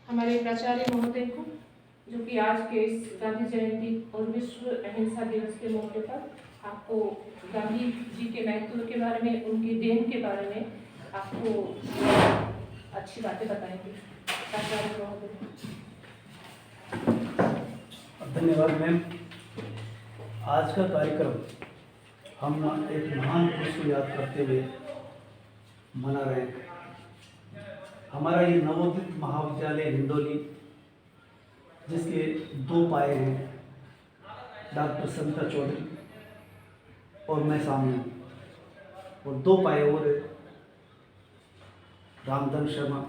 हमारे प्राचार्य महोदय को, जो कि आज के इस गांधी जयंती और विश्व अहिंसा दिवस के मौके पर आपको गांधी जी के महत्व के बारे में, उनकी देन के बारे में आपको अच्छी बातें बताएंगे। प्राचार्य महोदय। धन्यवाद मैम। आज का कार्यक्रम हम एक महान पुरुष को याद करते हुए मना रहे हैं। हमारा ये नवोदित महाविद्यालय हिंडोली, जिसके 2 पाए हैं, डॉक्टर सविता चौधरी और मैं सामने, और 2 पाए और रामधन शर्मा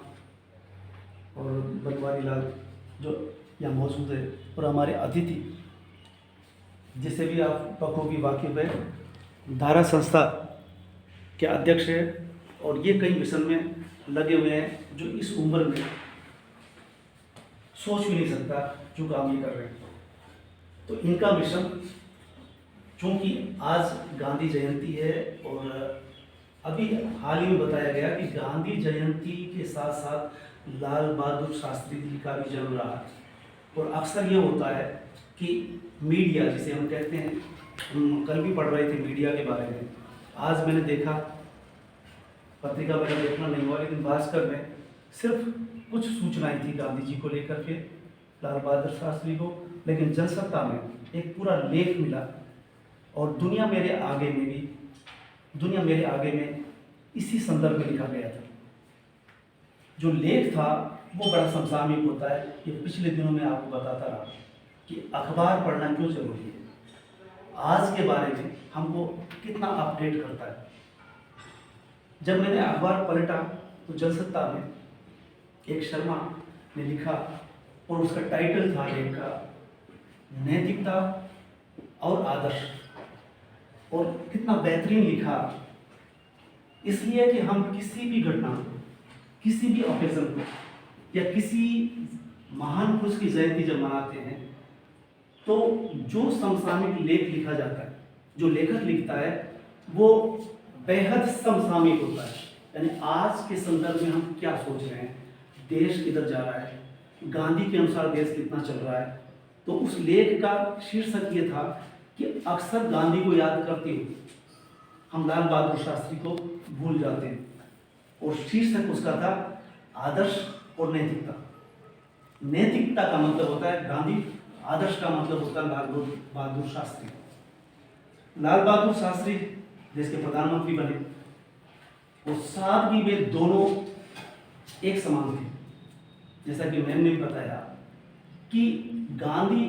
और बनवारी लाल जो यहाँ मौजूद है, और हमारे अतिथि जिसे भी आप बखूबी वाकिफ है, धारा संस्था के अध्यक्ष है, और ये कई मिशन में लगे हुए हैं जो इस उम्र में सोच भी नहीं सकता जो काम ये कर रहे हैं। तो इनका मिशन, चूँकि आज गांधी जयंती है और अभी हाल ही में बताया गया कि गांधी जयंती के साथ साथ लाल बहादुर शास्त्री जी का भी जन्म रहा है। और अक्सर ये होता है कि मीडिया, जिसे हम कहते हैं, हम कल भी पढ़ रहे थे मीडिया के बारे में, आज मैंने देखा, पत्रिका वगैरह देखना नहीं हुआ, लेकिन भास्कर में सिर्फ कुछ सूचनाएं थी गांधी जी को लेकर के, लाल बहादुर शास्त्री को, लेकिन जनसत्ता में एक पूरा लेख मिला। और दुनिया मेरे आगे में इसी संदर्भ में लिखा गया था। जो लेख था वो बड़ा समसामयिक होता है। ये पिछले दिनों में आपको बताता रहा कि अखबार पढ़ना क्यों जरूरी है, आज के बारे में हमको कितना अपडेट करता है। जब मैंने अखबार पलटा तो जनसत्ता में एक शर्मा ने लिखा, और उसका टाइटल था लेख का, नैतिकता और आदर्श। और कितना बेहतरीन लिखा, इसलिए कि हम किसी भी घटना, किसी भी ऑकेजन को, या किसी महान पुरुष की जयंती जब मनाते हैं, तो जो समसामयिक लेख लिखा जाता है, जो लेखक लिखता है, वो बेहद समसामयिक होता है। यानी आज के संदर्भ में हम क्या सोच रहे हैं, देश किधर जा रहा है, गांधी के अनुसार देश कितना चल रहा है। तो उस लेख का शीर्षक ये था कि अक्सर गांधी को याद करते हुए हम लाल बहादुर शास्त्री को भूल जाते हैं। और शीर्षक उसका था आदर्श और नैतिकता। नैतिकता का मतलब होता है गांधी, आदर्श का मतलब होता है लाल बहादुर शास्त्री। लाल बहादुर शास्त्री देश के प्रधानमंत्री बने, और सादगी में दोनों एक समान थे। जैसा कि मैंने भी बताया कि गांधी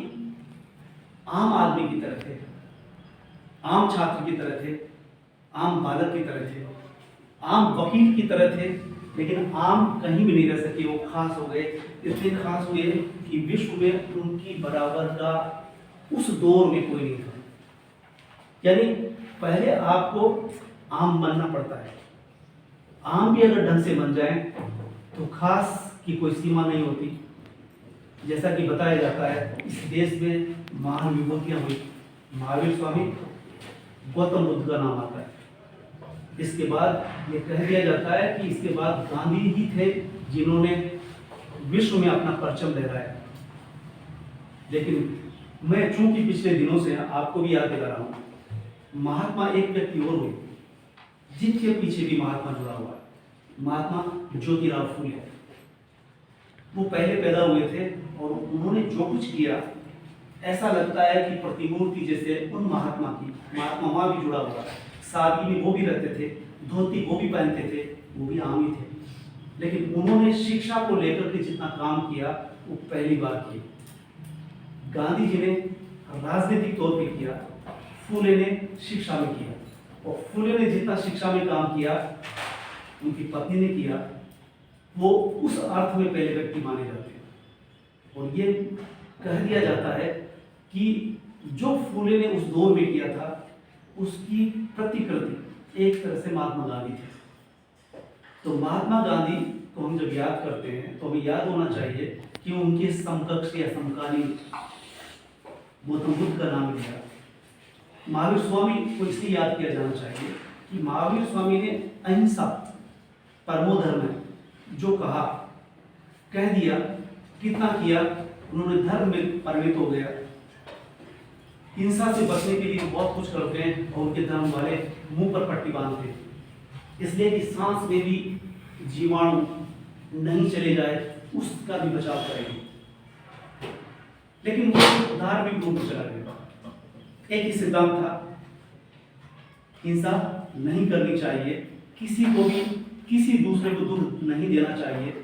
आम आदमी की तरह थे, आम छात्र की तरह थे, आम बालक की तरह थे, आम वकील की तरह थे, लेकिन आम कहीं भी नहीं रह सके। वो खास हो गए, इतने खास हुए कि विश्व में उनकी बराबर का उस दौर में कोई नहीं था। यानी पहले आपको आम बनना पड़ता है। आम भी अगर ढंग से बन जाए तो खास की कोई सीमा नहीं होती। जैसा कि बताया जाता है, इस देश में महान विभूतियां हुई, महावीर स्वामी, गौतम बुद्ध का नाम आता है। इसके बाद ये कह दिया जाता है कि इसके बाद गांधी ही थे जिन्होंने विश्व में अपना परचम लहराया। लेकिन मैं चूंकि पिछले दिनों से आपको भी याद दिला रहा हूँ, महात्मा एक व्यक्ति और हुए जिनके पीछे भी महात्मा जुड़ा हुआ है, महात्मा ज्योतिराव फूले। वो पहले पैदा हुए थे और उन्होंने जो कुछ किया, ऐसा लगता है कि प्रतिमूर्ति जैसे उन महात्मा की, महात्मा वहाँ भी जुड़ा हुआ है। सादगी में वो भी रहते थे, धोती वो भी पहनते थे, वो भी आम ही थे। लेकिन उन्होंने शिक्षा को लेकर के जितना काम किया वो पहली बार किया। गांधी जी ने राजनीतिक तौर पे किया, फूले ने शिक्षा में किया। और फूले ने जितना शिक्षा में काम किया, उनकी पत्नी ने किया, वो उस अर्थ में पहले व्यक्ति माने जाते हैं। और ये कह दिया जाता है कि जो फूले ने उस दौर में किया था, उसकी प्रतिकृति एक तरह से महात्मा गांधी थे। तो महात्मा गांधी को हम जब याद करते हैं तो हमें याद होना चाहिए कि उनके समकक्ष या समकालीन गौतम बुद्ध का नाम लिया। महावीर स्वामी को इसलिए याद किया जाना चाहिए कि महावीर स्वामी ने अहिंसा परमो धर्म है जो कह दिया कितना किया, उन्होंने धर्म में परिणित हो गया, हिंसा से बचने के लिए बहुत कुछ करते हैं और उनके धर्म वाले मुंह पर पट्टी बांधते हैं, इसलिए कि सांस में भी जीवाणु नहीं चले जाए उसका भी बचाव करेंगे। लेकिन वो धार्मिक रूप में चला गया। एक ही सिद्धांत था, हिंसा नहीं करनी चाहिए, किसी को भी किसी दूसरे को दुख नहीं देना चाहिए,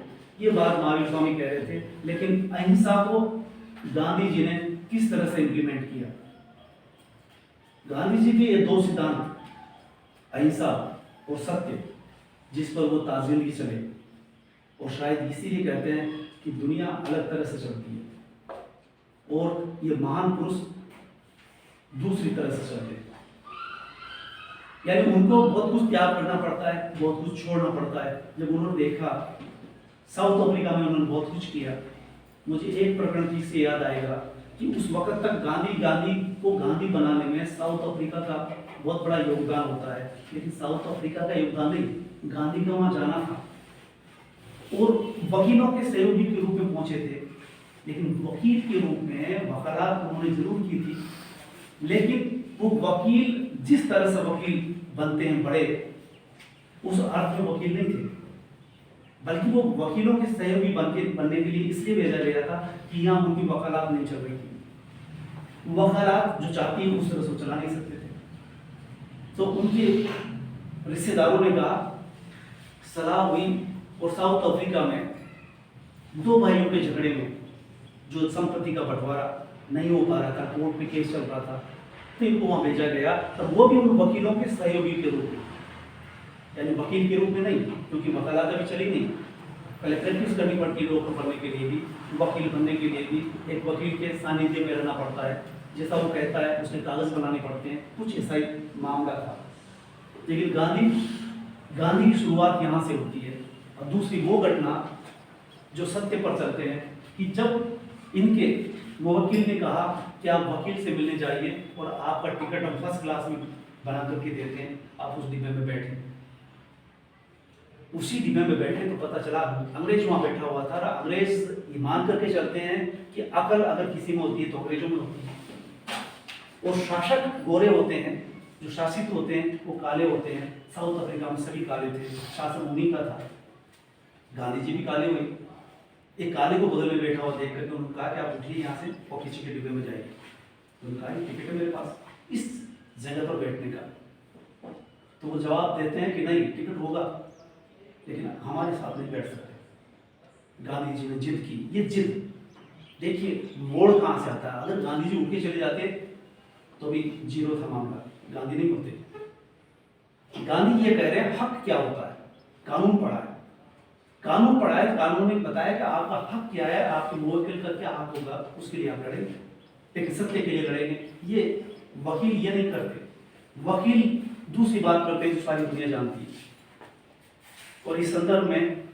ये बात महावीर स्वामी कह रहे थे। लेकिन अहिंसा को गांधी जी ने किस तरह से इंप्लीमेंट किया? गांधी जी के ये दो सिद्धांत, अहिंसा और सत्य, जिस पर वो ताजिंदगी चले, और शायद इसीलिए कहते हैं कि दुनिया अलग तरह से चलती है और ये महान पुरुष दूसरी तरह से चलते हैं। यानी उनको बहुत कुछ त्याग करना पड़ता है, बहुत कुछ छोड़ना पड़ता है। जब उन्होंने देखा, साउथ अफ्रीका में उन्होंने बहुत कुछ किया। मुझे एक प्रकरण ठीक से याद आएगा कि उस वक्त तक गांधी को गांधी बनाने में साउथ अफ्रीका का बहुत बड़ा योगदान होता है, लेकिन साउथ अफ्रीका का योगदान नहीं, गांधी का वहां जाना था और वकीलों के सहयोगी के रूप में पहुंचे थे। लेकिन वकील के रूप में वकालत उन्होंने जरूर की थी, लेकिन वो वकील जिस तरह से वकील बनते हैं बड़े, उस अर्थ में वकील नहीं थे, बल्कि वो वकीलों के सहयोगी बनने के लिए इसलिए भेजा गया था कि यहाँ उनकी वकालत नहीं चल रही थी। वकालत जो चाहती है उस तरह से चला नहीं सकते थे। तो उनके रिश्तेदारों ने कहा, सलाह हुई, और साउथ अफ्रीका में दो भाइयों के झगड़े में जो संपत्ति का बंटवारा नहीं हो पा रहा था, कोर्ट में केस चल रहा था, तो इनको वहां भेजा गया। तो वो भी उन वकीलों के सहयोगी के रूप में, यानी वकील के रूप में नहीं, क्योंकि वकालत अभी चली नहीं, पहले प्रैक्टिस करनी पड़ती है, डॉक्टर बनने के लिए भी, वकील बनने के लिए भी एक वकील के सानिध्य में रहना पड़ता है, जैसा वो कहता है उसके कागज बनाने पड़ते हैं, कुछ ऐसा ही मामला था। लेकिन गांधी की शुरुआत यहाँ से होती है। और दूसरी वो घटना जो सत्य पर चलते हैं कि जब इनके वो वकील ने कहा कि आप वकील से मिलने जाइए और आपका टिकट हम फर्स्ट क्लास में बना करके देते हैं, आप उस डिब्बे में बैठे। उसी डिब्बे में बैठे तो पता चला अंग्रेज वहां बैठा हुआ था। अंग्रेज ये मान करके चलते हैं कि अकल अगर किसी में होती है तो अंग्रेजों में होती है। और शासक गोरे होते हैं, जो शासित होते हैं वो काले होते हैं। साउथ अफ्रीका में सभी काले थे, शासन उन्हीं का था। गांधी जी भी काले हुए। एक काले को बगल में बैठा हुआ देख करके उन्होंने कहा कि आप उठिए यहाँ से और किसी के डिब्बे में जाइए। उन्होंने कहा टिकट है मेरे पास इस जगह पर बैठने का। तो वो जवाब देते हैं कि नहीं, टिकट होगा लेकिन हमारे साथ नहीं बैठ सकते। गांधी जी ने जिद की। ये जिद देखिए मोड़ कहाँ से आता है। अगर गांधी जी उठ के चले जाते तो भी जीरो था मामला, गांधी नहीं होते। गांधी ये कह रहे हैं हक क्या होता है, कानून पढ़ा है। कानून पढ़ा है, कानून ने बताया कि आपका हक क्या है, आपके मुवक्किल का क्या हक होगा, उसके लिए आप लड़ेंगे, लेकिन सत्य के लिए लड़ेंगे। ये वकील ये नहीं करते। वकील दूसरी बात करते हैं जो सारी दुनिया जानती है। और इस संदर्भ में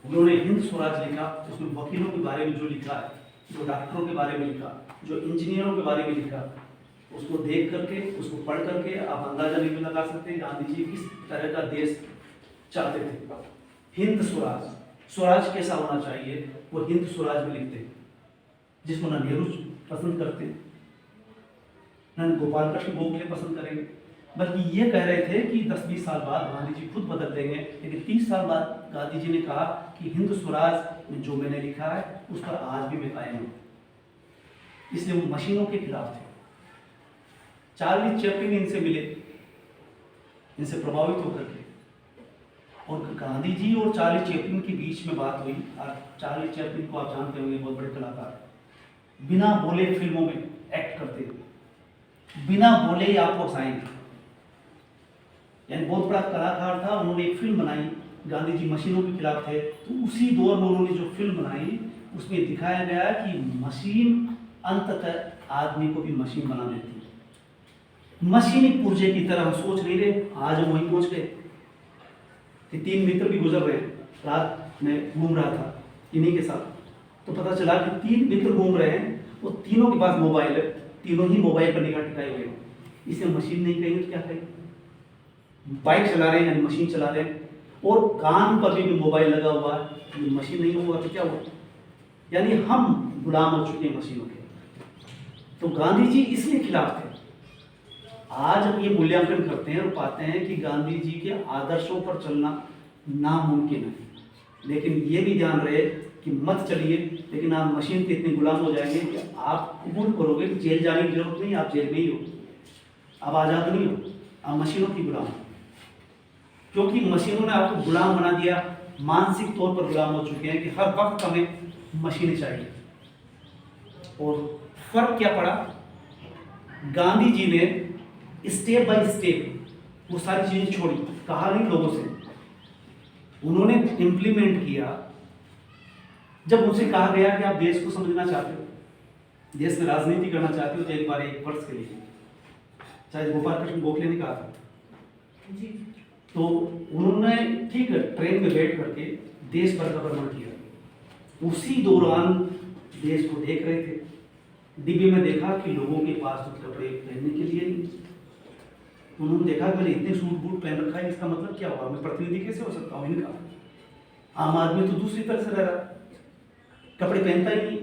उन्होंने हिंद स्वराज लिखा, उसमें वकीलों के बारे में जो लिखा है, जो डॉक्टरों के बारे में लिखा, जो इंजीनियरों के बारे में लिखा, उसको देख करके, उसको पढ़ करके आप अंदाजा नहीं लगा सकते गांधी जी किस तरह का देश चाहते थे। हिंद स्वराज, स्वराज कैसा होना चाहिए वो हिंद स्वराज में लिखते हैं, जिसको ना नेहरू पसंद करते, ना गोपाल कृष्ण गोखले पसंद करेंगे, बल्कि ये कह रहे थे कि 10-20 साल बाद गांधी जी खुद बदल देंगे। लेकिन 30 साल बाद गांधी जी ने कहा कि हिंद स्वराज में जो मैंने लिखा है उस पर आज भी मैं कायम हूं। इसलिए वो मशीनों के खिलाफ थे। चार्ली चैपलिन इनसे मिले, इनसे प्रभावित होकर के, और गांधी जी और चार्ली चैपलिन के बीच में बात हुई। और चार्ली चैपलिन को आप जानते होंगे, बहुत बड़े कलाकार, बिना बोले फिल्मों में एक्ट करते थे, बिना बोले ही आपको हंसाएंगे। यानी बहुत बड़ा कलाकार था। उन्होंने एक फिल्म बनाई, गांधी जी मशीनों के खिलाफ थे, तो उसी दौर में उन्होंने जो फिल्म बनाई उसमें दिखाया गया कि मशीन अंततः आदमी को भी मशीन बना देती है। मशीनी पुर्जे की तरह हम सोच नहीं रहे, आज हम वहीं पहुंच गए। 3 मित्र भी गुजर रहे, रात में घूम रहा था इन्हीं के साथ, तो पता चला कि 3 मित्र घूम रहे हैं, वो तीनों के पास मोबाइल है, तीनों ही मोबाइल पर निगाह टिकाए हुए हैं। इसे मशीन नहीं कहेंगे तो क्या कहेंगे? बाइक चला रहे हैं यानी मशीन चला रहे हैं, और कान पर भी मोबाइल लगा हुआ है, ये मशीन नहीं होगा तो क्या होगा? यानी हम गुलाम हो चुके हैं मशीनों के। तो गांधी जी इसलिए खिलाफ थे। आज हम ये मूल्यांकन करते हैं और पाते हैं कि गांधी जी के आदर्शों पर चलना नामुमकिन है, लेकिन ये भी ध्यान रहे कि मत चलिए, लेकिन आप मशीन के इतने गुलाम हो जाएंगे कि आप कबूल करोगे कि जेल जाने की जरूरत नहीं, आप जेल में ही हो, आप आज़ाद नहीं हो, आप मशीनों की गुलाम हो। क्योंकि मशीनों ने आपको गुलाम बना दिया, मानसिक तौर पर गुलाम हो चुके हैं कि हर वक्त हमें मशीनें चाहिए। और फर्क क्या पड़ा, गांधी जी ने स्टेप बाय स्टेप वो सारी चीज़ें छोड़ी, कहा नहीं लोगों से, उन्होंने इम्प्लीमेंट किया। जब उनसे कहा गया कि आप देश को समझना चाहते हो, देश में राजनीति करना चाहते हो, तो एक बार 1 वर्ष के लिए, चाहे गोपाल कृष्ण गोखले ने कहा था, जी तो उन्होंने ठीक है ट्रेन में बैठ करके देश भर का भ्रमण किया। उसी दौरान देश को देख रहे थे, डिब्बे में देखा कि लोगों के पास तो कपड़े पहनने के लिए नहीं। उन्होंने देखा कि मैंने इतने सूट बूट पहन रखा है, इसका मतलब क्या हुआ, मैं प्रतिनिधि कैसे हो सकता हूँ इनका। आम आदमी तो दूसरी तरह से रह रहा, कपड़े पहनता ही नहीं,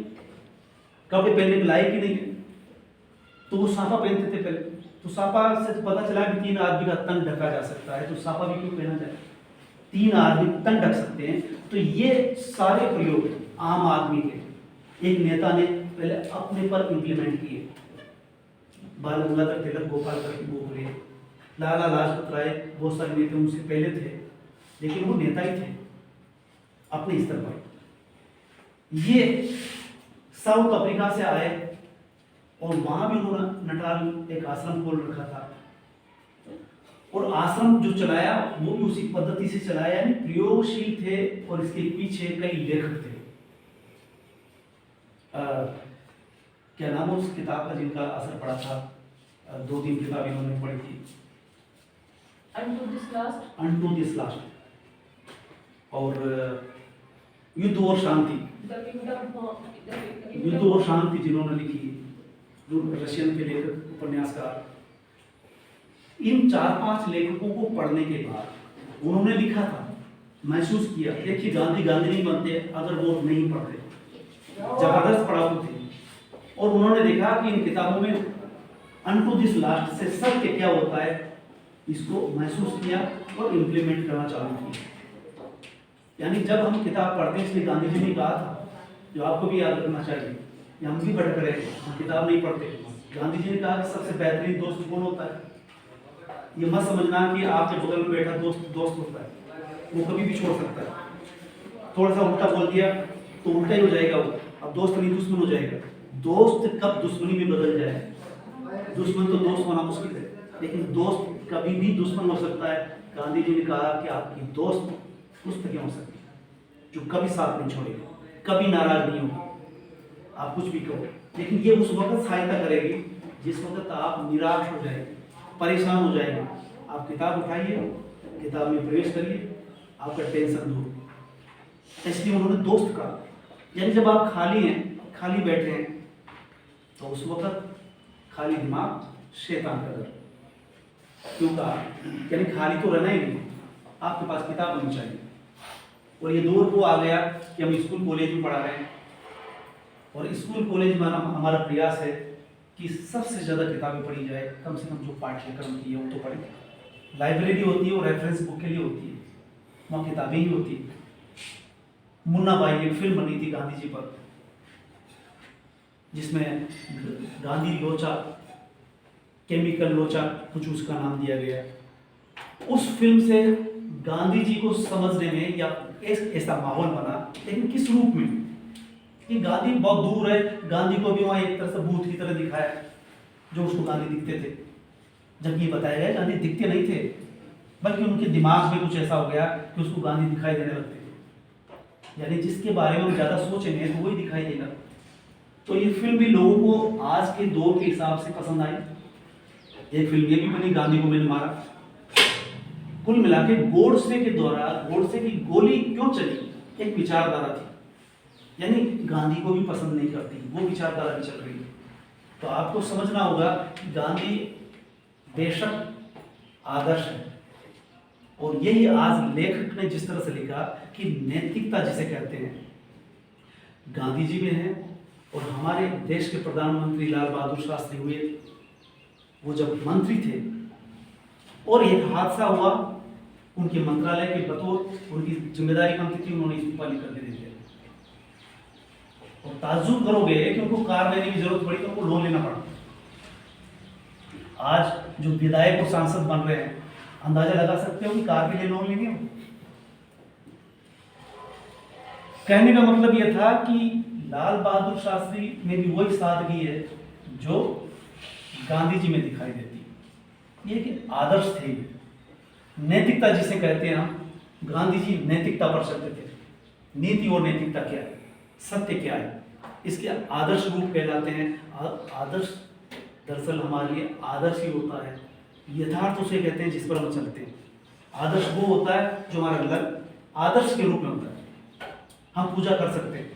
कपड़े पहनने के लायक ही नहीं है। तो वो साफा पहनते थे पहले, तो साफा से तो पता चला कि 3 आदमी का तन ढका जा सकता है, तो साफा भी क्यों पहना जाए, 3 आदमी तन ढक सकते हैं। तो ये सारे प्रयोग आम आदमी के एक नेता ने पहले अपने पर इंप्लीमेंट किए। बाल गंगाधर तिलक, गोपाल कृष्ण गोखले, लाला लाजपत राय, बहुत सारे नेता उनसे पहले थे, लेकिन वो नेता ही थे अपने स्तर पर। ये साउथ अफ्रीका से आए और वहां भी उन्होंने नटाल एक आश्रम खोल रखा था, और आश्रम जो चलाया वो भी उसी पद्धति से चलाया, यानी प्रयोगशील थे। और इसके पीछे कई लेखक थे। क्या नाम है उस किताब का जिनका असर पड़ा था, 2-3 किताबें इन्होंने पढ़ी थी, अनटू दिस लास्ट और युद्ध और शांति, युद्ध और शांति जिन्होंने लिखी, जो रशियन के लेखक उपन्यासकार। इन 4-5 लेखकों को पढ़ने के बाद उन्होंने लिखा था, महसूस किया, देखिए गांधी नहीं बनते अगर वो नहीं पढ़ते, जबरदस्त पढ़ाकू थे। और उन्होंने देखा कि इन किताबों में अनटू दिस लास्ट से सत्य क्या होता है, इसको महसूस किया और इम्प्लीमेंट करना चालू किया। यानी जब हम किताब पढ़ते हैं, इसलिए गांधी जी ने कहा था, जो आपको भी याद रखना चाहिए, कि हम भी भटक रहे हैं, हम किताब नहीं पढ़ते। गांधी जी ने कहा कि सबसे बेहतरीन दोस्त कौन होता है, ये मत समझना कि आपके बगल में बैठा दोस्त होता है, वो कभी भी छोड़ सकता है। थोड़ा सा उल्टा बोल दिया तो उल्टा ही हो जाएगा वो, अब दोस्त नहीं दुश्मन हो जाएगा। दोस्त कब दुश्मनी में बदल जाए, दुश्मन तो दोस्त होना मुश्किल है, लेकिन दोस्त कभी भी दुश्मन हो सकता है। गांधी जी ने कहा कि आपकी दोस्त उस तरह हो सकती है जो कभी साथ नहीं छोड़ेगी, कभी नाराज नहीं होगी, आप कुछ भी कहो, लेकिन ये उस वक्त सहायता करेगी जिस वक्त आप निराश हो जाएंगे, परेशान हो जाएंगे। आप किताब उठाइए, किताब में प्रवेश करिए, आपका टेंशन दूर। इसलिए उन्होंने दोस्त कहा, यानी जब आप खाली हैं, खाली बैठे हैं, तो उस वक्त खाली दिमाग शैतान का घर। क्यों कहा, यानी खाली तो रहना ही नहीं, आपके पास किताब होनी चाहिए। और ये दौर वो आ गया कि हम स्कूल कॉलेज में पढ़ा रहे हैं, और स्कूल कॉलेज में हमारा प्रयास है कि सबसे ज़्यादा किताबें पढ़ी जाए, कम से कम जो पाठ्यक्रम की है वो तो पढ़े। लाइब्रेरी होती है वो रेफरेंस बुक के लिए होती है, वहाँ किताबें ही होती है। मुन्ना भाई एक फिल्म बनी थी गांधी जी पर, जिसमें गांधी लोचा, केमिकल लोचा कुछ उसका नाम दिया गया। उस फिल्म से गांधी जी को समझने में या ऐसा माहौल बना, लेकिन किस रूप में, कि गांधी बहुत दूर है, गांधी को भी वहाँ एक तरह से भूत की तरह दिखाया जो उसको गांधी दिखते थे। जब ये बताया गया गांधी दिखते नहीं थे, बल्कि उनके दिमाग में कुछ ऐसा हो गया कि उसको गांधी दिखाई देने लगते थे। यानी जिसके बारे में हम ज़्यादा सोचेंगे तो वही दिखाई देगा। तो ये फिल्म भी लोगों को आज के दौर के हिसाब से पसंद आई। एक फिल्म ये भी बनी, गांधी को मैंने मारा। कुल मिला के गोडसे के द्वारा, गोडसे की गोली क्यों चली, एक विचारधारा थी, यानी गांधी को भी पसंद नहीं करती, वो विचारधारा भी चल रही है। तो आपको समझना होगा कि गांधी बेशक आदर्श है, और यही आज लेखक ने जिस तरह से लिखा कि नैतिकता जिसे कहते हैं, गांधी जी में है, और हमारे देश के प्रधानमंत्री लाल बहादुर शास्त्री हुए, वो जब मंत्री थे और एक हादसा हुआ, उनके मंत्रालय के बतौर उनकी जिम्मेदारी बनती थी, उन्होंने इस्तीफा लिख करके दे दिया। और ताज्जुब करोगे कि उनको कार लेने की जरूरत पड़ी तो उनको लोन लेना पड़ा। आज जो विधायक और सांसद बन रहे हैं, अंदाजा लगा सकते हो कि कार के लिए लोन लेंगे वो। कहने का मतलब यह था कि लाल बहादुर शास्त्री में भी वही सादगी है जो गांधी जी में दिखाई देती है। ये कि आदर्श थे, नैतिकता जिसे कहते हैं हम, गांधी जी नैतिकता पर चलते थे। नीति और नैतिकता क्या है, सत्य क्या है, इसके आदर्श रूप कहलाते हैं। आदर्श दरअसल हमारे लिए आदर्श ही होता है, यथार्थ उसे कहते हैं जिस पर हम चलते हैं। आदर्श वो होता है जो हमारा लक्ष्य आदर्श के रूप में होता है। हम पूजा कर सकते हैं,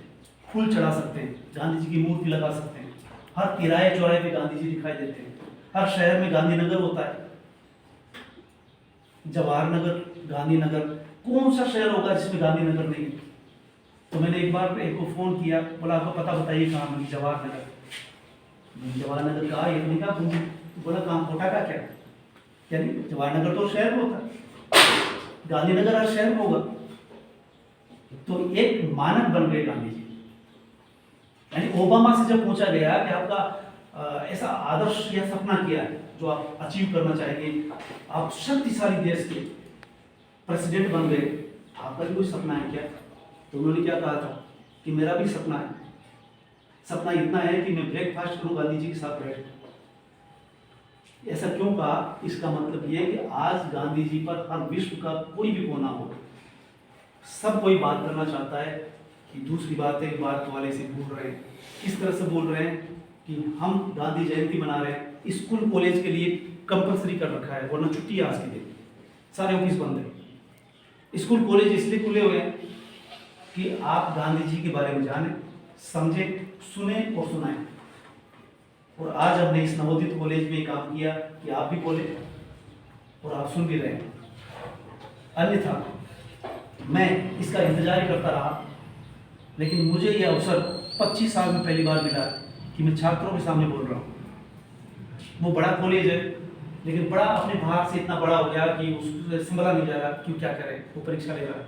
फूल चढ़ा सकते हैं, गांधी जी की मूर्ति लगा सकते हैं, हर तिराहे चौराहे पे गांधी जी दिखाई देते हैं, हर शहर में गांधीनगर होता है, जवाहर नगर, गांधीनगर, कौन सा शहर होगा जिसमें गांधीनगर नहीं है? तो मैंने एक बार एक को फोन किया, बोला आपको पता बताइए कहाँ? मैंने जवाहर नगर। जवाहर नगर कहा, ये नहीं कहा, बोला काम कोटा का क्या? यानी जवाहर नगर तो शहर में होता है, गांधीनगर हर शहर में होगा। तो एक मानक बन गए गांधी जी। यानी ओबामा से जब पूछा गया कि आपका ऐसा आदर्श या सपना क्या है जो आप अचीव करना चाहेंगे, आप शक्तिशाली देश के प्रेसिडेंट बन गए, आपका भी कोई सपना है क्या? तो उन्होंने क्या कहा था कि मेरा भी सपना है, सपना इतना है कि मैं ब्रेकफास्ट करूं गांधी जी के साथ बैठ। ऐसा क्यों कहा? इसका मतलब ये कि आज गांधी जी पर हर विश्व का कोई भी कोना हो, सब कोई बात करना चाहता है। कि दूसरी बात है, बात वाले से बोल रहे हैं, इस तरह से बोल रहे हैं कि हम गांधी जयंती मना रहे हैं, स्कूल कॉलेज के लिए कंपलसरी कर रखा है, वरना छुट्टी है आज के दिन, सारे ऑफिस बंद है। स्कूल कॉलेज इसलिए खुले हुए हैं कि आप गांधी जी के बारे में जाने, समझे, सुने और सुनाएं। और आज हमने इस नवोदित कॉलेज में काम किया कि आप भी बोले और आप सुन भी रहे हैं। अन्यथा मैं इसका इंतजार करता रहा, लेकिन मुझे यह अवसर 25 साल में पहली बार मिला कि मैं छात्रों के सामने बोल रहा हूँ। वो बड़ा कॉलेज है, लेकिन बड़ा अपने भार से इतना बड़ा हो गया कि उससे संभला नहीं जा रहा, क्यों क्या करें। वो परीक्षा ले रहा है,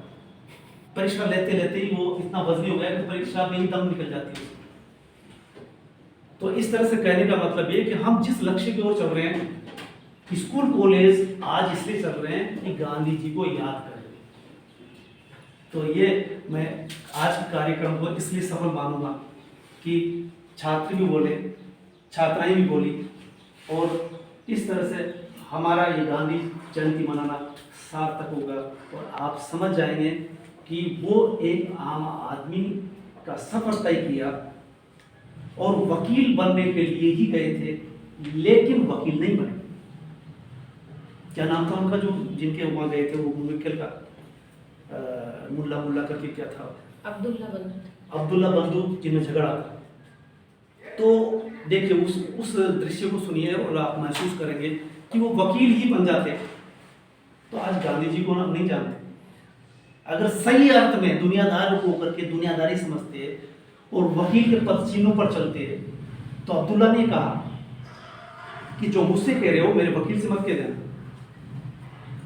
परीक्षा लेते लेते ही वो इतना वजनी हो गया कि परीक्षा में ही दम निकल जाती है। तो इस तरह से कहने का मतलब ये कि हम जिस लक्ष्य की ओर चल रहे हैं, स्कूल कॉलेज आज इसलिए चल रहे हैं कि गांधी जी को याद करें। तो ये मैं आज के कार्यक्रम को इसलिए सफल मानूंगा कि छात्र भी बोले, छात्राएं भी बोली, और इस तरह से हमारा ये गांधी जयंती मनाना सार्थक होगा। और आप समझ जाएंगे कि वो एक आम आदमी का सफर तय किया और वकील बनने के लिए ही गए थे, लेकिन वकील नहीं बने। क्या नाम था उनका, जो जिनके वहाँ गए थे, वो मुवक्किल का मुल्ला करके क्या था, अब्दुल्ला बंधु, जिनमें झगड़ा था। तो देखिए उस दृश्य को सुनिए और आप महसूस करेंगे कि वो वकील ही बन जाते तो आज गांधी जी को नहीं जानते। अगर सही अर्थ में दुनियादार होकर के दुनियादारी समझते और वकील के पद चिन्हों पर चलते, तो अब्दुल्ला ने कहा कि जो मुझसे कह रहे हो मेरे वकील से मत कह देना।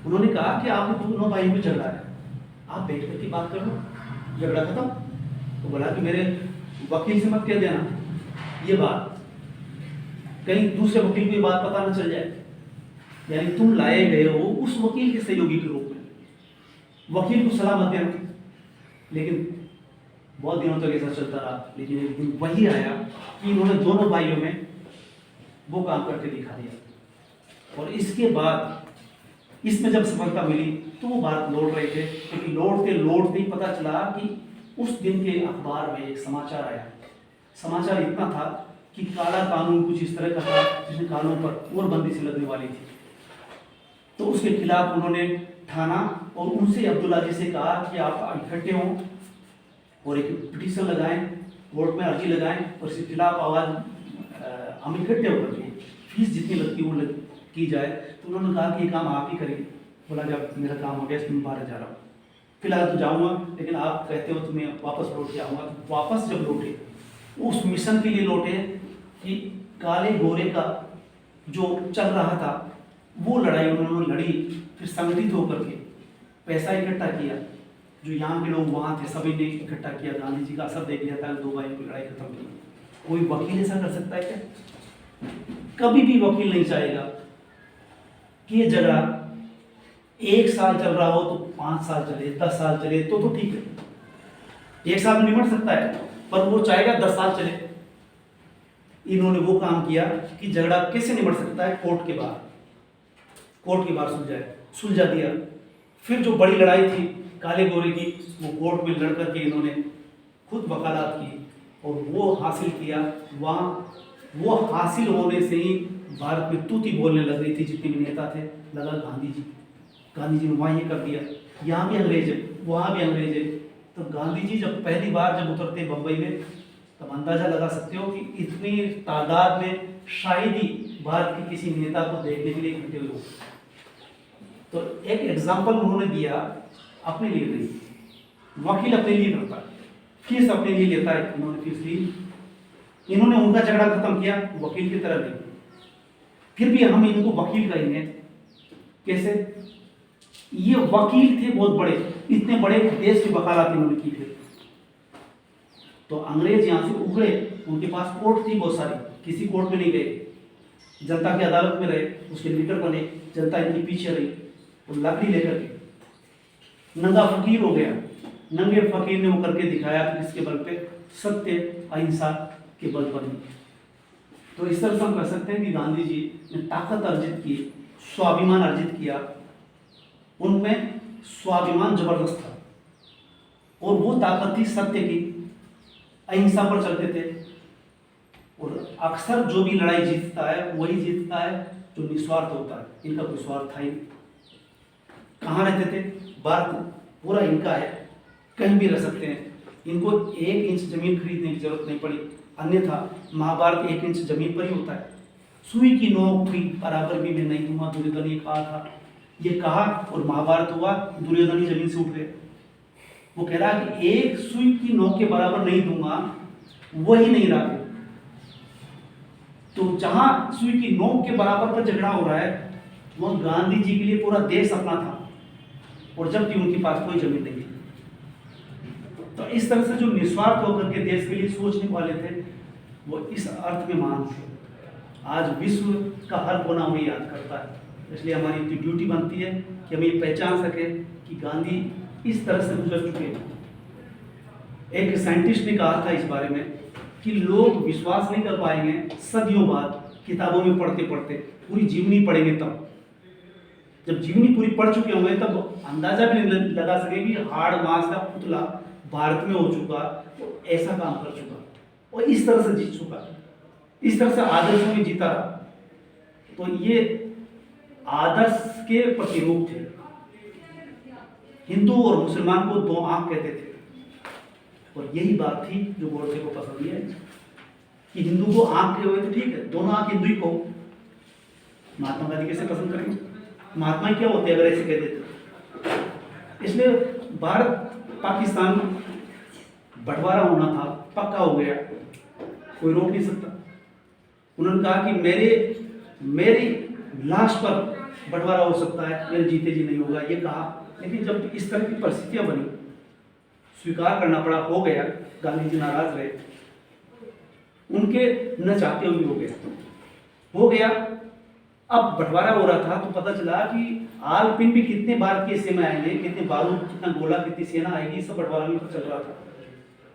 उन्होंने कहा कि आप दोनों भाई में झगड़ा है, आप बैठ करके बात कर लो, झगड़ा खत्म। तो बोला कि मेरे वकील से मत कह देना ये बात, कहीं दूसरे वकील को ये बात पता न चल जाए। यानी तुम लाए गए हो उस वकील के सहयोगी के रूप में, वकील को सलाह मत देना। लेकिन बहुत दिनों तक ऐसा चलता रहा, लेकिन एक दिन वही आया कि इन्होंने दोनों भाइयों में वो काम करके दिखा दिया। और इसके बाद इसमें जब सफलता मिली तो वो बात लौट रहे थे, क्योंकि लौटते ही पता चला कि उस दिन के अखबार में एक समाचार आया। समाचार इतना था कि काला कानून कुछ इस तरह का था जिसमें कानून पर और बंदी से लगने वाली थी। तो उसके खिलाफ उन्होंने ठाना और उनसे अब्दुल्ला जी से कहा कि आप इकट्ठे हों और एक पिटीशन लगाएं, कोर्ट में अर्जी लगाएं और इसके खिलाफ आवाज़ हम इकट्ठे होकर के फीस जितनी लगती है वो की जाए। तो उन्होंने कहा कि ये काम आप ही करेंगे। बोला जब मेरा काम हो गया इसमें बाहर जा रहा हूँ। फिलहाल तो जाऊंगा, लेकिन आप कहते हो तो मैं वापस लौट के आऊँगा। तो वापस जब लौटे उस मिशन के लिए लौटे कि काले गोरे का जो चल रहा था वो लड़ाई उन्होंने लड़ी, फिर संगठित होकर के पैसा इकट्ठा किया, जो यहाँ के लोग वहाँ थे सभी ने इकट्ठा किया, गांधी जी का असर देख लिया था, 2 भाइयों की लड़ाई खत्म की। कोई वकील ऐसा कर सकता है क्या? कभी भी वकील नहीं चाहेगा कि ये झगड़ा 1 साल चल रहा हो तो 5 साल चले, 10 साल चले तो ठीक है, 1 साल में निमट सकता है, पर वो चाहेगा 10 साल चले। इन्होंने वो काम किया कि झगड़ा कैसे निमट सकता है, कोर्ट के बाहर सुलझा दिया। फिर जो बड़ी लड़ाई थी काले गोरे की, वो कोर्ट में लड़ करके इन्होंने खुद वकालत की और वो हासिल किया। वहाँ वो हासिल होने से ही भारत में तूती बोलने लग रही थी, जितने भी नेता थे, लगा गांधी जी ने वहाँ ये कर दिया, यहाँ भी अंग्रेज है, वहाँ भी अंग्रेज है। तो गांधी जी जब पहली बार जब उतरते बम्बई में, तब अंदाजा लगा सकते हो कि इतनी तादाद में शायद ही भारत के किसी नेता को देखने के लिए इकट्ठे हुए हो। तो एक एग्जाम्पल उन्होंने दिया अपने लिए नहीं, वकील अपने लिए करता है, फीस अपने लिए लेता है, उन्होंने फीस ली, इन्होंने उनका झगड़ा खत्म किया, वकील की तरह नहीं। फिर भी हम इनको वकील कहेंगे कैसे? ये वकील थे बहुत बड़े, इतने बड़े देश की वकालत इन्होंने की थी। तो अंग्रेज यहाँ से उखड़े, उनके पास कोर्ट थी बहुत सारी, किसी कोर्ट में नहीं गए, जनता की अदालत में रहे, उसके लीडर बने, जनता इनके पीछे रही, और लकड़ी लेकर के नंगा फकीर हो गया। नंगे फकीर ने वो करके दिखाया कि इसके बल पे सत्य अहिंसा के बल पर नहीं। तो इस तरह से हम कह सकते हैं कि गांधी जी ने ताकत अर्जित की, स्वाभिमान अर्जित किया, उनमें स्वाभिमान जबरदस्त था, और वो ताकत थी सत्य की, अहिंसा पर चलते थे। और अक्सर जो भी लड़ाई जीतता है वही जीतता है जो निस्वार्थ होता है। इनका कोई स्वार्थ था ही। कहाँ रहते थे? भारत पूरा इनका है, कहीं भी रह सकते हैं। इनको 1 इंच जमीन खरीदने की जरूरत नहीं पड़ी, अन्यथा महाभारत 1 इंच जमीन पर ही होता है। सुई की नोक भी बराबर भी मैं नहीं दूंगा, दुर्योधन ये कहा था, ये कहा और महाभारत हुआ, दुर्योधन ही जमीन से उठ गए। वो कह रहा है कि 1 सुई की नोक के बराबर नहीं दूंगा, वही नहीं रहा। तो जहां सुई की नोक के बराबर पर झगड़ा हो रहा है, वह गांधी जी के लिए पूरा देश अपना था, और जबकि उनके पास कोई जमीन नहीं थी। तो इस तरह से जो निस्वार्थ होकर के देश के लिए सोचने वाले थे, वो इस अर्थ में महान थे। आज विश्व का हर कोना हमें याद करता है, इसलिए हमारी इतनी ड्यूटी बनती है कि हम ये पहचान सकें कि गांधी इस तरह से गुजर चुके हैं। एक साइंटिस्ट ने कहा था इस बारे में कि लोग विश्वास नहीं कर पाएंगे सदियों बाद, किताबों में पढ़ते पढ़ते, पूरी जीवनी पढ़ेंगे तब। जब जीवनी पूरी पढ़ चुके होंगे तब अंदाजा भी नहीं लगा सकेंगे कि हाड़ मांस का पुतला भारत में हो चुका, तो ऐसा काम कर चुका और इस तरह से जीत चुका, इस तरह से आदर्शों में जीता। तो ये आदर्श के प्रतिरूप थे। हिंदू और मुसलमान को 2 आंख कहते थे, और यही बात थी जो गोडसे को पसंद नहीं है कि हिंदू को आंख के हुए तो ठीक है, दोनों आंख हिंदू ही को। महात्मा गांधी कैसे पसंद करेंगे? महात्मा क्या होते अगर ऐसे कह देते? इसलिए भारत पाकिस्तान बंटवारा होना था, पक्का हो गया, कोई रोक नहीं सकता। उन्होंने कहा कि मेरी लाश पर बंटवारा हो सकता है, मेरे जीते जी नहीं होगा, ये कहा। लेकिन जब इस तरह की परिस्थितियां बनी, स्वीकार करना पड़ा, हो गया। गांधी जी नाराज रहे, उनके न चाहते हुए हो गया। अब बंटवारा हो रहा था तो पता चला कि आल पिन भी कितने भारत के हिस्से में आएंगे, कितने बारूद, कितना गोला, कितनी सेना आएगी, सब बंटवारा में चल रहा था।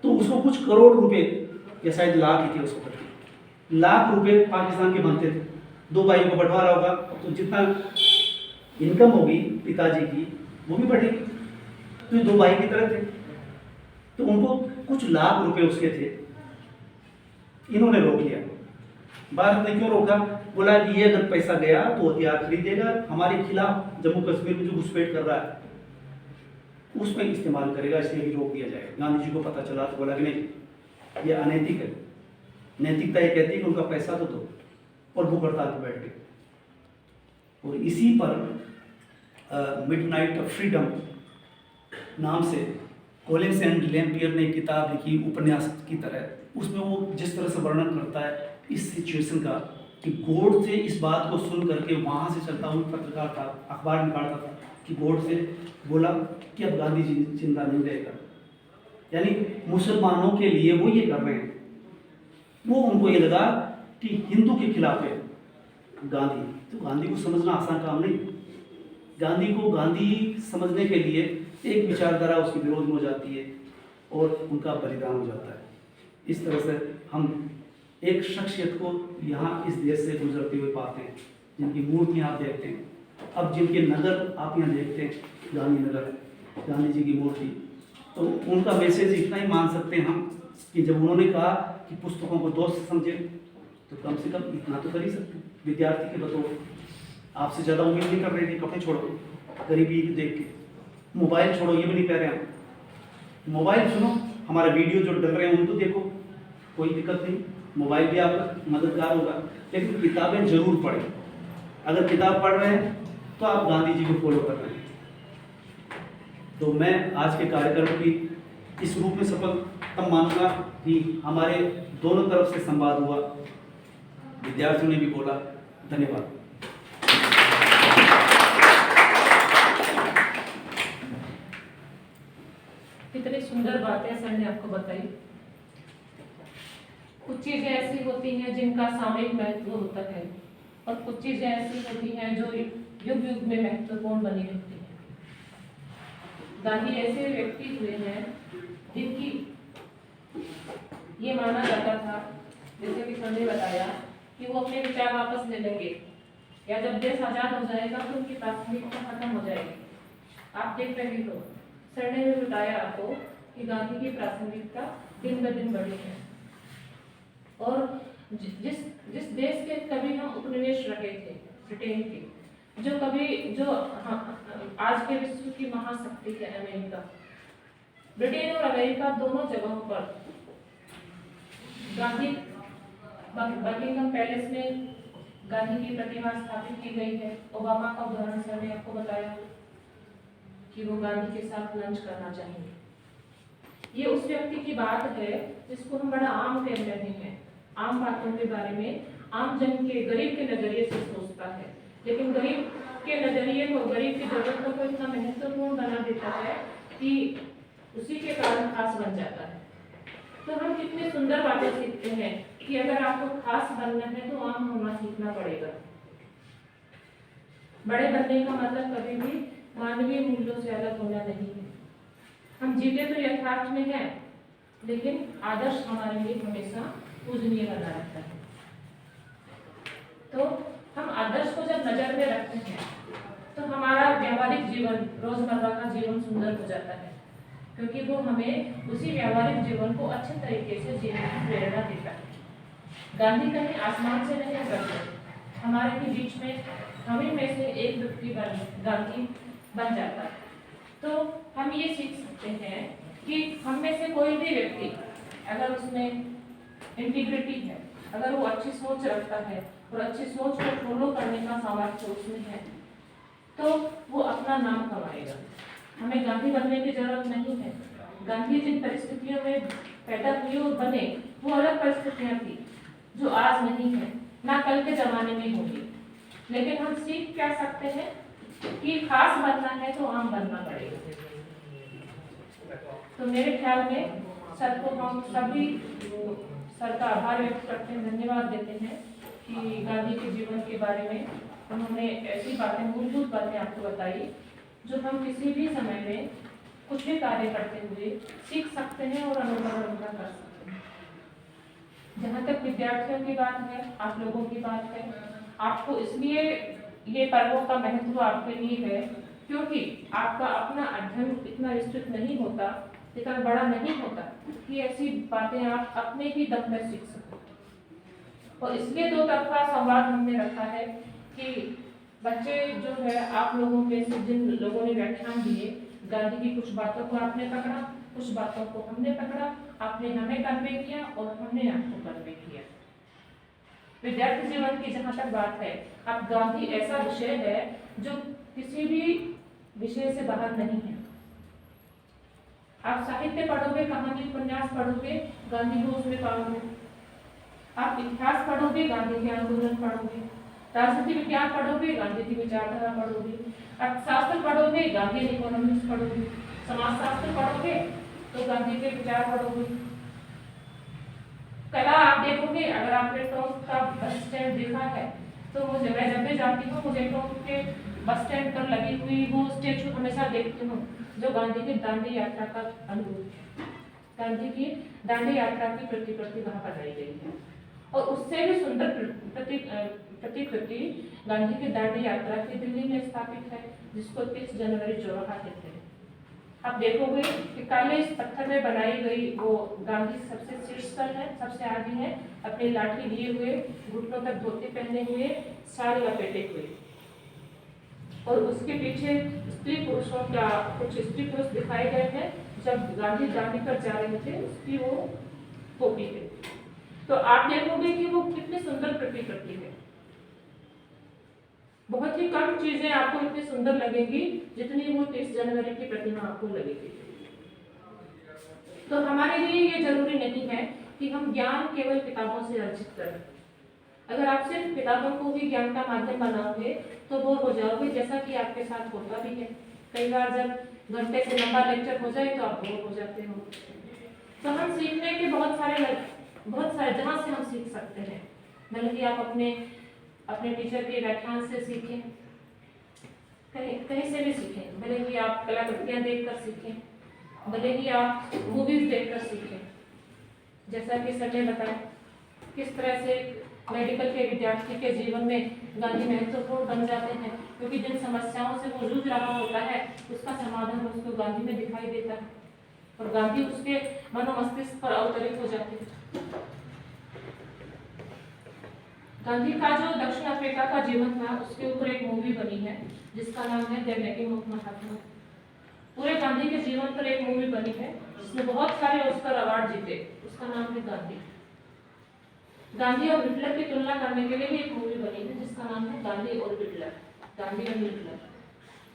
तो उसको कुछ करोड़ रुपए या शायद लाख ही थे उस वक्त, लाख रुपए पाकिस्तान के बनते थे। 2 भाइयों को बंटवारा होगा तो जितना इनकम होगी पिताजी की वो भी बढ़ेगी। तो ये 2 भाई की तरह थे, तो उनको कुछ लाख रुपए उसके थे। इन्होंने रोक लिया। भारत ने क्यों रोका? बोला कि ये अगर पैसा गया तो हथियार खरीदेगा, हमारे खिलाफ जम्मू कश्मीर में जो घुसपैठ कर रहा है उसमें इस्तेमाल करेगा, इसलिए भी रोक दिया जाएगा। गांधी जी को पता चला तो बोला कि नहीं, ये अनैतिक है। नैतिकता ये कहती है कि उनका पैसा तो दो, और भूख हड़ताल पर बैठ गए। और इसी पर मिडनाइट फ्रीडम नाम से कॉलिंस एंड लैम्पियर ने एक किताब लिखी उपन्यास की तरह। उसमें वो जिस तरह से वर्णन करता है इस सिचुएशन का कि गोड से इस बात को सुन करके वहाँ से चलता हुआ पत्रकार था, अखबार निकालता था कि गोड से बोला कि अब गांधी जी जिंदा नहीं रहेगा, यानी मुसलमानों के लिए वो ये कर रहे हैं। वो उनको ये लगा कि हिंदू के खिलाफ है गांधी, तो गांधी को समझना आसान काम नहीं। गांधी को गांधी समझने के लिए एक विचारधारा उसके विरोध में हो जाती है और उनका बलिदान हो जाता है। इस तरह से हम एक शख्सियत को यहाँ इस देश से गुजरते हुए पाते हैं, जिनकी मूर्तियाँ आप देखते हैं, अब जिनके नगर आप यहाँ देखते हैं, गांधीनगर, गांधी जी की मूर्ति, तो उनका मैसेज इतना ही मान सकते हैं हम कि जब उन्होंने कहा कि पुस्तकों को दोस्त समझे, तो कम से कम इतना तो कर ही सकते हैं। विद्यार्थी के बतौर आपसे ज़्यादा उम्मीद नहीं कर रहे कि कपड़े छोड़ो गरीबी देख के, मोबाइल छोड़ो ये भी नहीं कह रहे हम, मोबाइल सुनो, हमारे वीडियो जो डल रहे हैं उनको देखो, कोई दिक्कत नहीं, मोबाइल भी आपका मददगार होगा, लेकिन किताबें जरूर पढ़ें। अगर किताब पढ़ रहे हैं तो आप गांधी जी को फॉलो कर रहे हैं। तो मैं आज के कार्यक्रम की इस रूप में सफल तब मानूंगा कि हमारे दोनों तरफ से संवाद हुआ, विद्यार्थियों ने भी बोला। धन्यवाद। कितनी सुंदर बातें सर ने आपको बताई। कुछ चीजें ऐसी होती हैं जिनका सामयिक महत्व होता है और कुछ चीजें ऐसी होती हैं जो युग युग में महत्वपूर्ण बनी रहती हैं। गांधी ऐसे व्यक्ति हुए हैं जिनकी ये माना जाता था, जैसे कि सर ने बताया, कि वो अपने विचार वापस ले लेंगे या जब देश आजाद हो जाएगा तो उनकी प्राथमिकता खत्म हो जाएगी। आप देख रहे हो, सर ने भी बताया आपको कि गांधी की प्राथमिकता दिन ब दिन बढ़ी है और जिस देश के कभी हम उपनिवेश रहे थे, ब्रिटेन के, जो आज के विश्व की महाशक्ति है अमेरिका, ब्रिटेन और अमेरिका दोनों जगहों पर गांधी बकिंगम पैलेस में गांधी की प्रतिमा स्थापित की गई है। ओबामा का उदाहरण सर ने आपको बताया कि वो गांधी के साथ लंच करना चाहेंगे। ये उस व्यक्ति की बात है जिसको हम बड़ा आम कह रहे हैं, आम बातों के बारे में आम जन के, गरीब के नजरिए से सोचता है, लेकिन गरीब के नजरिए को, गरीब की जरूरतों को इतना महत्वपूर्ण बना देता है कि उसी के कारण खास बन जाता है। तो हम कितनी सुंदर बातें सीखते हैं कि अगर आपको खास बनना है तो आम होना सीखना पड़ेगा। बड़े बनने का मतलब कभी भी मानवीय मूल्यों से अलग होना नहीं है। हम जीते तो यथार्थ में हैं, लेकिन आदर्श हमारे लिए हमेशा पूजनीय बना रहता है। तो हम आदर्श को जब नजर में रखते हैं तो हमारा व्यावहारिक जीवन, रोजमर्रा का जीवन सुंदर हो जाता है, क्योंकि वो हमें उसी व्यावहारिक जीवन को अच्छे तरीके से जीने की प्रेरणा देता है। गांधी कहीं आसमान से नहीं उतरते, हमारे ही बीच में हमें में से एक व्यक्ति गांधी बन जाता है। तो हम ये सीख सकते हैं कि हम में से कोई भी व्यक्ति अगर उसमें इंटीग्रिटी है, अगर वो अच्छी सोच रखता है और अच्छी सोच को फॉलो करने का सामर्थ्य उसमें है, तो वो अपना नाम कमाएगा। हमें गांधी बनने की जरूरत नहीं है। गांधी जिन परिस्थितियों में पैदा हुए और बने वो अलग परिस्थितियां थी जो आज नहीं है, ना कल के जमाने में होगी। लेकिन हम सीख क्या सकते हैं कि खास बनना है तो आम बनना पड़ेगा। तो मेरे ख्याल में सर को हम सभी सर का आभार व्यक्त करते हैं, धन्यवाद देते हैं कि गांधी के जीवन के बारे में उन्होंने ऐसी बातें, मूलभूत बातें आपको बताई जो हम किसी भी समय में कुछ भी कार्य करते हुए सीख सकते हैं और अनुकरण उनका कर सकते हैं। जहाँ तक विद्यार्थियों की बात है, आप लोगों की बात है, आपको इसलिए ये पर्वों का महत्व आपके लिए है क्योंकि आपका अपना अध्ययन इतना विस्तृत नहीं होता, इतना बड़ा नहीं होता कि ऐसी बातें आप अपने ही दम में सीख सको। और इसलिए दो तरफा संवाद हमने रखा है कि बच्चे जो है, आप लोगों में से जिन लोगों ने व्याख्यान दिए, गांधी की कुछ बातों को आपने पकड़ा, कुछ बातों को हमने पकड़ा, आपने हमें कन्वे किया और हमने आपको कन्वे किया। विद्यार्थी जीवन की जहाँ तक बात है, अब गांधी ऐसा विषय है जो किसी भी विषय से बाहर नहीं है। आप साहित्य पढ़ोगे, कहानी उपन्यास पढ़ोगे, गांधी को उसमें पाओगे। आप इतिहास पढ़ोगे, गांधी के आंदोलन पढ़ोगे। राजनीति विज्ञान पढ़ोगे, गांधी की विचारधारा पढ़ोगे। अर्थशास्त्र पढ़ोगे, गांधी इकोनॉमिक्स पढ़ोगे। समाजशास्त्र पढ़ोगे तो गांधी के विचार पढ़ोगे। कला आप देखोगे, अगर आपने टोंक का बस स्टैंड देखा है तो मुझे, मैं जब भी जाती हूँ मुझे टोंक के बस स्टैंड पर लगी हुई वो स्टेचू हमेशा देखती हूँ, जो गांधी की दांडी यात्रा का अनुरूप, गांधी की दांडी यात्रा की प्रतिकृति वहां बनाई गई है। और उससे भी सुंदर प्रतिकृति गांधी की दांडी यात्रा की दिल्ली में स्थापित है, जिसको 30 जनवरी चौराहा कहते हैं। आप देखोगे कि काले इस पत्थर में बनाई गई वो गांधी सबसे शीर्ष पर है, सबसे आगे है, अपनी लाठी लिए हुए, घुटनों तक धोती पहने हुए, साड़ी लपेटे हुए। और उसके पीछे स्त्री पुरुषों का, कुछ स्त्री पुरुष दिखाए गए हैं जब गांधी दांडी पर जा रहे थे, उसकी वो कॉपी है। तो आप देखोगे कि वो कितनी सुंदर प्रतिकृति है। बहुत ही कम चीजें आपको इतनी सुंदर लगेंगी जितनी वो 30 जनवरी की प्रतिमा आपको लगेगी। तो हमारे लिए ये जरूरी नहीं है कि हम ज्ञान केवल किताबों से अर्जित करें। अगर आप सिर्फ किताबों को ही ज्ञान का माध्यम बनाओगे तो बोर हो जाओगे, जैसा कि आपके साथ होता भी है। कई बार जब घंटे से लंबा लेक्चर हो जाए तो आप बोर हो जाते हो। तो हम सीखने के बहुत सारे जहाँ से हम सीख सकते हैं, भले ही आप अपने टीचर के व्याख्यान से सीखें, कहीं से भी सीखें, भले ही आप कलाकृतियाँ देखकर सीखें, भले ही आप मूवीज देखकर सीखें। जैसा कि सर ने बताया किस तरह से मेडिकल के विद्यार्थी के जीवन में गांधी महत्वपूर्ण बन जाते हैं, क्योंकि जिन समस्याओं से वो जूझ रहा होता है उसका समाधान उसको गांधी में दिखाई देता है और गांधी उसके मनोमस्तिष्क पर अवतरित हो जाते हैं। गांधी का जो दक्षिण अफ्रीका का जीवन था उसके ऊपर एक मूवी बनी है जिसका नाम है द मेकिंग ऑफ महात्मा। पूरे गांधी के जीवन पर एक मूवी बनी है जिसने बहुत सारे ऑस्कर अवार्ड जीते, उसका नाम है गांधी। गांधी और हिटलर की तुलना करने के लिए भी एक मूवी बनी है जिसका नाम है गांधी और हिटलर, गांधी और हिटलर।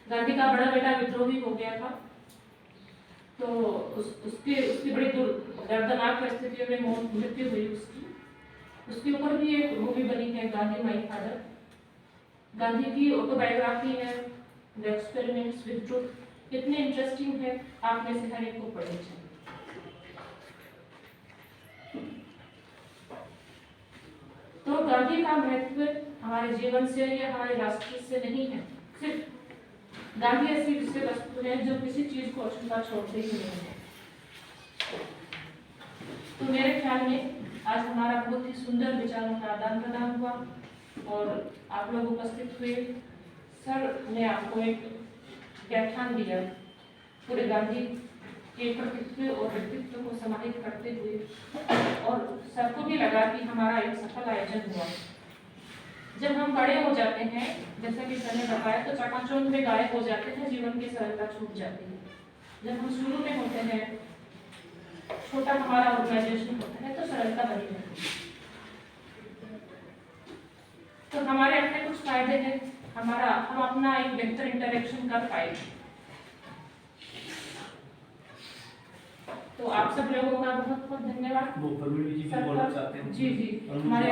गांधी का बड़ा बेटा विद्रोही हो गया था, तो उसकी बड़ी दर्दनाक परिस्थितियों में मृत्यु हुई उसके ऊपर भी एक मूवी बनी है, गांधी माय फादर। गांधी की ऑटोबायोग्राफी है द एक्सपेरिमेंट्स विद ट्रुथ, इतने इंटरेस्टिंग है, आप में से हर एक को पढ़नी चाहिए। तो गांधी का महत्व हमारे जीवन से या हमारे राष्ट्र से नहीं है, सिर्फ गांधी ऐसी विषय वस्तु है जो किसी चीज को अछूता छोड़ते ही नहीं है। तो मेरे ख्याल में आज हमारा बहुत ही सुंदर विचारों का आदान प्रदान हुआ और आप लोग उपस्थित हुए। सर ने आपको एक व्याख्यान दिया पूरे गांधी के कृतित्व और व्यक्तित्व को समाहित करते हुए, और सर को भी लगा कि हमारा एक सफल आयोजन हुआ। जब हम बड़े हो जाते हैं, जैसा कि सर ने बताया, तो चकाचौंध में गायब हो जाते हैं, जीवन की सरलता छूट जाती है। जब हम शुरू में होते हैं, छोटा हमारा ऑर्गेनाइजेशन होता है, तो सरलता बनी रहती है। तो हमारे अपने कुछ फायदे हैं, हम अपना एक बेहतर इंटरेक्शन कर पाएंगे। तो आप सब लोगों का बहुत बहुत धन्यवाद। वो परवीन जी भी बोलना चाहते हैं। जी हमारे